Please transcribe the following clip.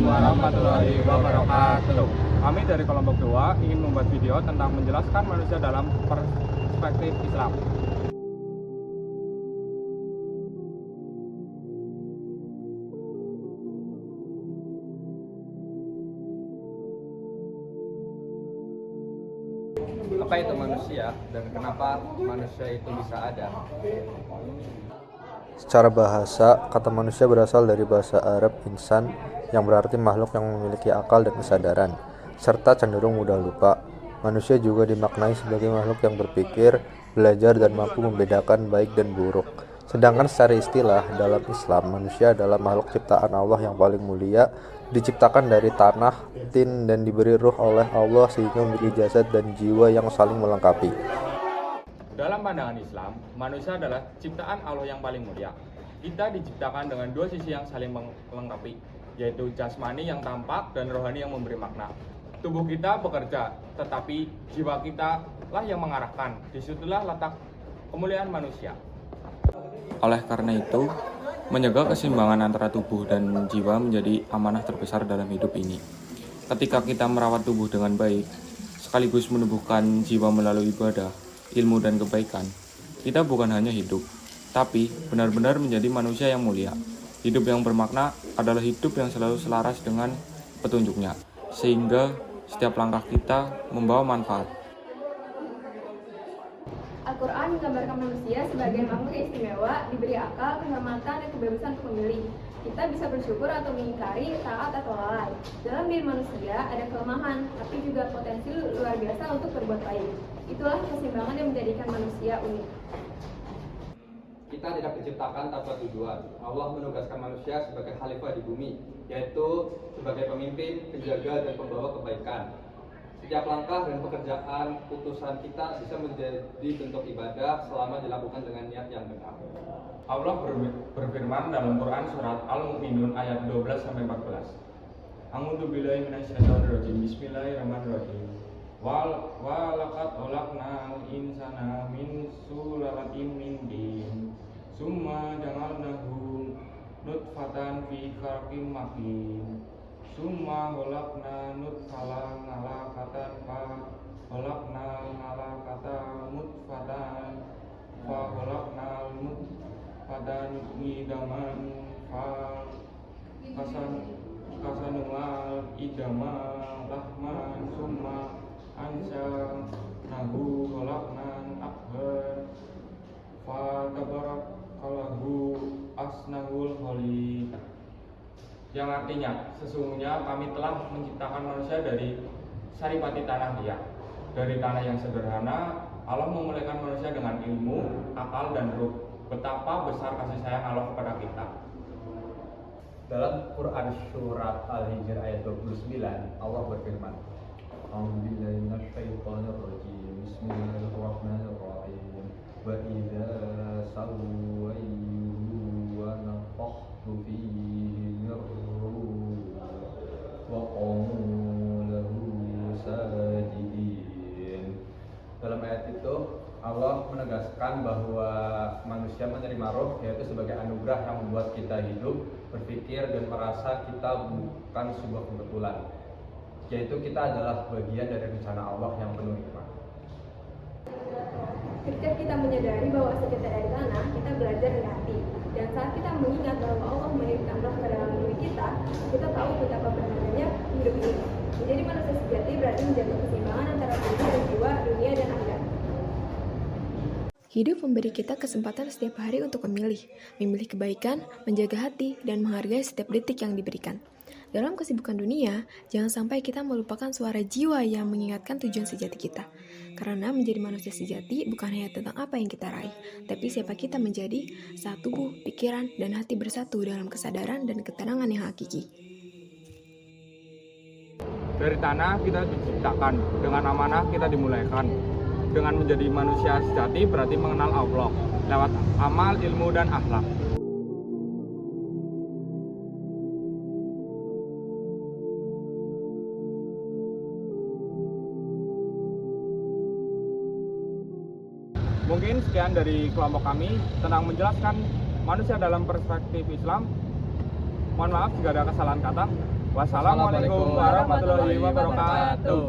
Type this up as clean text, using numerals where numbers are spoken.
warahmatullahi wabarakatuh. Kami dari kelompok 2 ingin membuat video tentang menjelaskan manusia dalam perspektif Islam. Apa itu manusia dan kenapa manusia itu bisa ada? Secara bahasa, kata manusia berasal dari bahasa Arab insan yang berarti makhluk yang memiliki akal dan kesadaran, serta cenderung mudah lupa. Manusia juga dimaknai sebagai makhluk yang berpikir, belajar, dan mampu membedakan baik dan buruk. Sedangkan secara istilah, dalam Islam, manusia adalah makhluk ciptaan Allah yang paling mulia, diciptakan dari tanah, tin, dan diberi ruh oleh Allah sehingga memiliki jasad dan jiwa yang saling melengkapi. Dalam pandangan Islam, manusia adalah ciptaan Allah yang paling mulia. Kita diciptakan dengan dua sisi yang saling melengkapi, yaitu jasmani yang tampak dan rohani yang memberi makna. Tubuh kita bekerja, tetapi jiwa kita lah yang mengarahkan. Disitulah letak kemuliaan manusia. Oleh karena itu, menjaga keseimbangan antara tubuh dan jiwa menjadi amanah terbesar dalam hidup ini. Ketika kita merawat tubuh dengan baik, sekaligus menumbuhkan jiwa melalui ibadah, ilmu dan kebaikan, kita bukan hanya hidup, tapi benar-benar menjadi manusia yang mulia. Hidup yang bermakna adalah hidup yang selalu selaras dengan petunjuknya, sehingga setiap langkah kita membawa manfaat. Al-Quran menggambarkan manusia sebagai makhluk istimewa, diberi akal, kehormatan, dan kebebasan untuk memilih. Kita bisa bersyukur atau mengingkari, taat atau lalai. Dalam diri manusia ada kelemahan, tapi juga potensi luar biasa untuk berbuat baik. Itulah keseimbangan yang menjadikan manusia unik. Kita tidak diciptakan tanpa tujuan. Allah menugaskan manusia sebagai khalifah di bumi, yaitu sebagai pemimpin, penjaga, dan pembawa kebaikan. Setiap langkah dan pekerjaan putusan kita bisa menjadi bentuk ibadah selama dilakukan dengan niat yang benar. Allah berfirman dalam Quran surat Al-Mu'minun ayat 12-14. A'udzu billahi minasyaitonir rajim. Bismillahirrahmanirrahim. Wa laqad khalaqnal insana min sulalatin min tin. Summa ja'alnahu nutfatan fi khalqin makin. Summa khalaqna nutfatan 'alaqatan fa khalaqna 'alaqatan mudghatan fa khalaqna mudghatan idaman fa kasanual idaman lahman summa nahu khalaqnan akbar fa tabarakallahu asnahul khaliq, yang artinya sesungguhnya kami telah menciptakan manusia dari saripati tanah liat. Dari tanah yang sederhana, Allah memulihkan manusia dengan ilmu, akal, dan ruh. Betapa besar kasih sayang Allah kepada kita. Dalam Quran surat Al-Hijr ayat 29, Allah berfirman, A'udzubillahi minasyaitonirrajim. Bismillahirrahmanirrahim. Wa idza sawwaytuhu wa nafakhtu fihi min ruhi wa qamu lahu sajidin. Dalam ayat itu Allah menegaskan bahwa manusia menerima roh, yaitu sebagai anugerah yang membuat kita hidup, berpikir, dan merasa kita bukan sebuah kebetulan, yaitu kita adalah bagian dari rencana Allah yang penuh hikmah. Ketika kita menyadari bahwa asal kita dari tanah, kita belajar dari hati. Dan saat kita mengingat bahwa Allah menitipkan roh ke dalam diri kita tahu betapa berharganya hidup ini. Menjadi manusia sejati berarti menjaga keseimbangan antara tubuh dan jiwa, dunia dan akhirat. Hidup memberi kita kesempatan setiap hari untuk memilih kebaikan, menjaga hati, dan menghargai setiap detik yang diberikan. Dalam kesibukan dunia, jangan sampai kita melupakan suara jiwa yang mengingatkan tujuan sejati kita. Karena menjadi manusia sejati bukan hanya tentang apa yang kita raih, tapi siapa kita menjadi saat tubuh, pikiran, dan hati bersatu dalam kesadaran dan ketenangan yang hakiki. Dari tanah kita diciptakan, dengan amanah kita dimulaikan. Dengan menjadi manusia sejati berarti mengenal Allah lewat amal, ilmu, dan akhlak. Mungkin sekian dari kelompok kami tentang menjelaskan manusia dalam perspektif Islam. Mohon maaf jika ada kesalahan kata. Wassalamualaikum warahmatullahi wabarakatuh.